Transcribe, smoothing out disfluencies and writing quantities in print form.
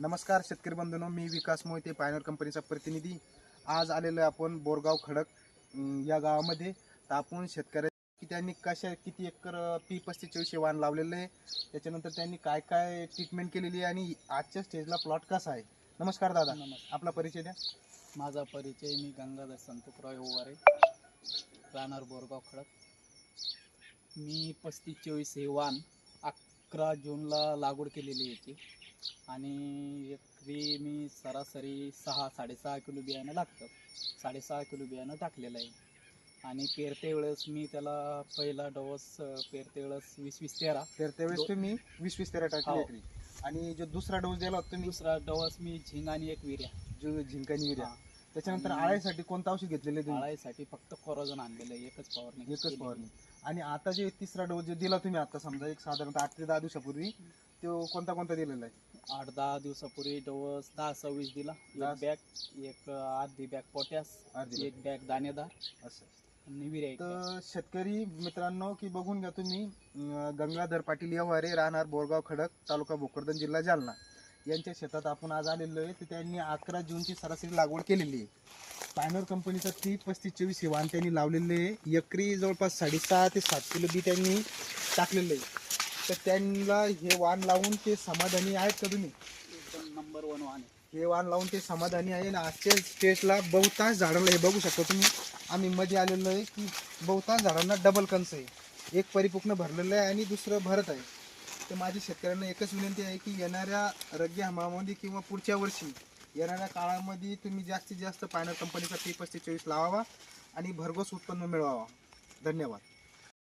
नमस्कार शेतकरी बंधूंनो, मी विकास मोहिते, पायनर कंपनीचा प्रतिनिधी. आज आलेलो आहे आपण बोरगाव खडक या गावामध्ये. तर आपण शेतकऱ्या की त्यांनी किती एकर P35 वाण लावलेलं आहे, त्याच्यानंतर त्यांनी काय काय ट्रीटमेंट केलेली आहे आणि आजच्या स्टेजला प्लॉट कसा आहे. नमस्कार दादा, आपला परिचय द्या. माझा परिचय, मी गंगाधर संतोषराव ओवारे, राहणार बोरगाव खडक. मी 35-24 हे वाण 11 जूनला लागवड केलेली याची आणि एकरी मी सरासरी 6-6.5 किलो बियाणं लागतं. 6.5 किलो बियाणं टाकलेलं आहे. आणि पेरते वेळेस मी त्याला पहिला डोस पेरते वेळेस 20-20-13 पेरते वेळेस तुम्ही 20-20-13 टाकली एकरी. आणि जो दुसरा डोस दिला होता तुम्ही, दुसरा डोस मी झिंग आणि एक विर्या, जो झिंक आणि युरिया. हां. त्याच्यानंतर आणि आळ्यासाठी कोणतं औषध घेतलेले तुम्ही? आळाईसाठी फक्त कोरोजन आणलेलं आहे, एकच फवारणी. आणि आता जे तिसरा डोस जे दिला तुम्ही, आता समजा एक साधारणतः 8 ते 10 दिवसापूर्वी, तो कोणता दिलेला आहे? 8-10 दिवसापूर्वी डोस 10-26 दिला. एक बॅग, एक अर्धी बॅग पोटॅश, एक बॅग दाणेदार असं. आणि विर्या. तर शेतकरी मित्रांनो, की बघून घ्या तुम्ही, गंगाधर पाटील यवारे, राहणार बोरगाव खडक, तालुका भोकरदन, जिल्हा जालना, यांच्या शेतात आपण आज आलेलो आहे. तर त्यांनी 11 जूनची सरासरी लागवड केलेली आहे. पायनर कंपनीचा P35 हे वाण त्यांनी लावलेले आहे. एकरी जवळपास 6.5 ते 7 किलो बी त्यांनी टाकलेलं आहे. तर त्यांना हे वाण लावून ते समाधानी आहेत का तुम्ही? एकदम नंबर 1 वाण आहे. हे वाण लावून ते समाधानी आहे. आणि आजच्या स्टेजला बहुतांश झाडाला, हे बघू शकता तुम्ही, आम्ही मध्ये आलेलो आहे की बहुतांश झाडांना डबल कंस आहे. एक परिपूर्ण भरलेलं आहे आणि दुसरं भरत आहे. तर माझी शेतकऱ्यांना एकच विनंती आहे की येणाऱ्या रब्बी हंगामामध्ये किंवा पुढच्या वर्षी येणाऱ्या काळामध्ये तुम्ही जास्तीत जास्त पायनर कंपनीचा P35 लावावा आणि भरघोस उत्पन्न मिळवावा. धन्यवाद.